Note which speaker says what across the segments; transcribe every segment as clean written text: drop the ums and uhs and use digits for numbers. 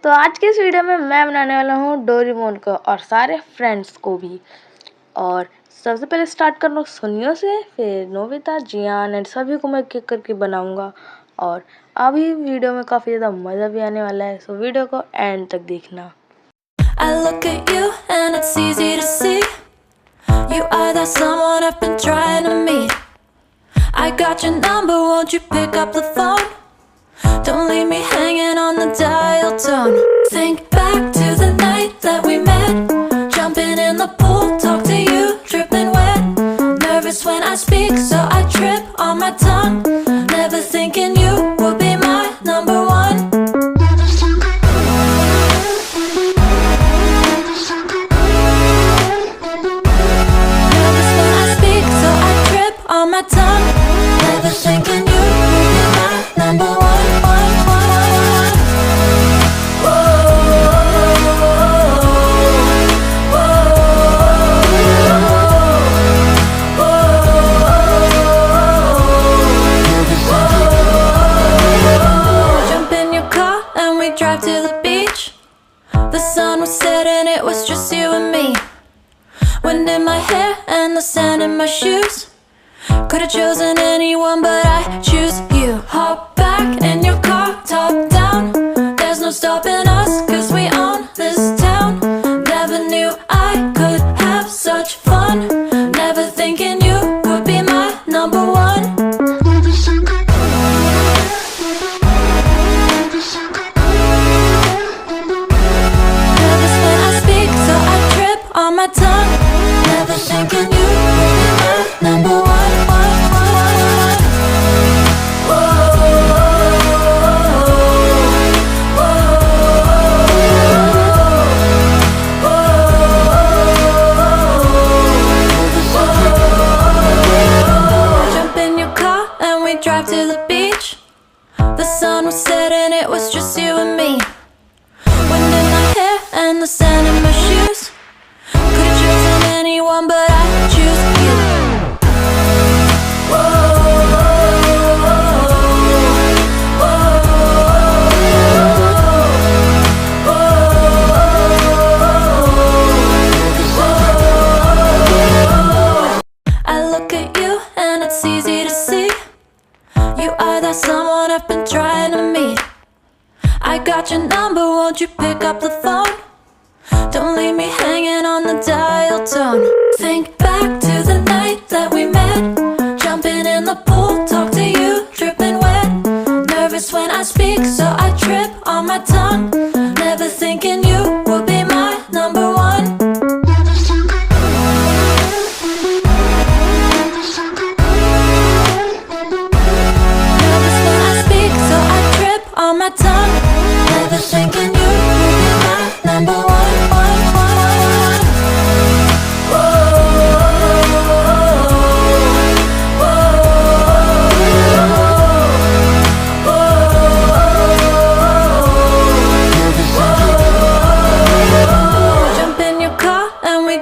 Speaker 1: तो आज के इस वीडियो में मैं बनाने वाला हूँ डोरेमोन को और सारे फ्रेंड्स को भी। और सबसे पहले स्टार्ट कर लो सुनियो से, फिर नोबिता, जियान एंड सभी को मैं एक करके बनाऊंगा। और अभी वीडियो में काफ़ी ज़्यादा मज़ा भी आने वाला है, सो वीडियो को एंड तक देखना।
Speaker 2: I look at you and it's easy to see you are that someone I've been trying to meet. I got your number, won't you pick up the phone? Don't leave me hanging on the dial tone. Think back to the night that we met, jumping in the pool, talk to you, dripping wet. Nervous when I speak, so I trip on my tongue. Never thinking you would be my number one. Nervous when I speak, so I trip on my tongue. Never thinking you would be my number one. Drive to the beach. The sun was setting, it was just you and me. Wind in my hair and the sand in my shoes. Could've chosen anyone, but I choose you. Hop back in your car, top down. There's no stopping us, cause we own this town. Never knew I could have such fun. Never thinking you could be my number one. On my tongue, never thinking you would be my number one. Jump in your car and we drive to the beach. The sun was setting, it was just you and me. Wind in my hair and the sand in my shoes. Could've chosen anyone, but I choose you. I look at you and it's easy to see you are that someone I've been trying to meet. I got your number, won't you pick up the phone? Don't leave me hanging on the dial tone. Think back to the night that we met, jumping in the pool, talk to you, dripping wet. Nervous when I speak, so I trip on my tongue. Never thinking you would be my number one. Nervous when I speak, so I trip on my tongue. Never thinking you would be my number one.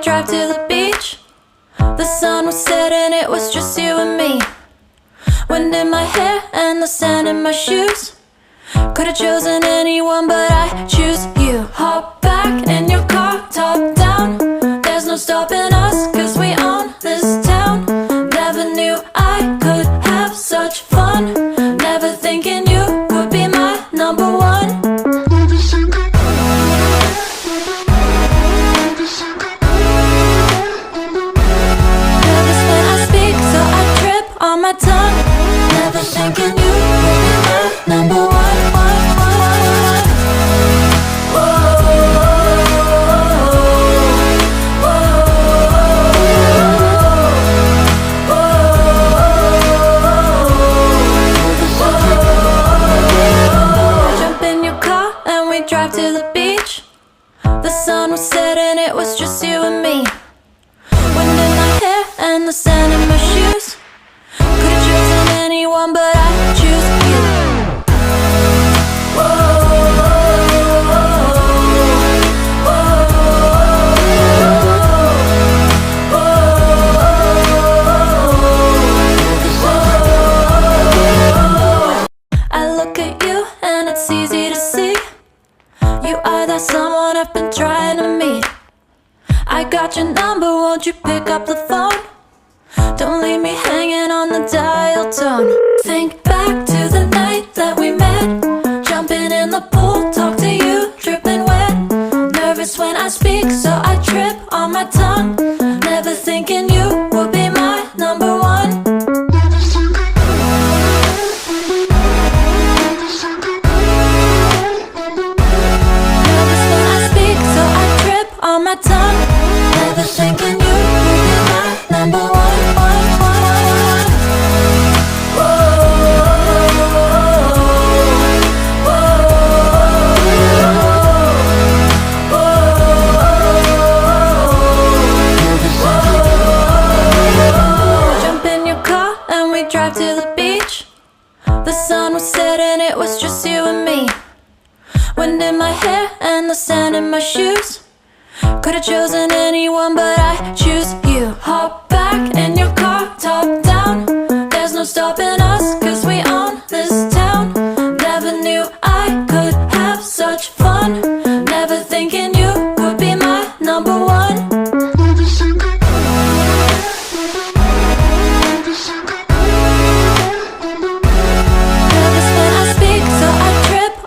Speaker 2: Drive to the beach. The sun was setting, it was just you and me. Wind in my hair and the sand in my shoes. Could've chosen anyone, but I choose you. Hop back in your car, top down. There's no stopping us, cause we own this town. Never knew I could have such fun. Never thinking you would be my number one. On my tongue, never thinking you would be my number one. Jump in your car and we drive to the beach. The sun was setting, it was just you and me. Wind in my hair and the sand in my shoes. Could've chosen anyone, but I choose you. I look at you and it's easy to see you that someone I've been trying to meet? I got your number, won't you pick up the phone? Don't leave me hanging on the dial tone. Think back to the night that we met, jumping in the pool, talk to you, dripping wet. Nervous when I speak, so I trip on my tongue. Never thinking you would be my number one. Nervous when I speak, so I trip on my tongue. Never thinking you would be my number one. Drive to the beach. The sun was setting, it was just you and me. Wind in my hair and the sand in my shoes. Could've chosen anyone, but I choose you. Hop back in your car, top down. There's no stopping us, cause we own this town. Never knew I could have such fun. Never thinking you would be my number one.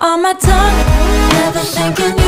Speaker 2: On my tongue, never thinking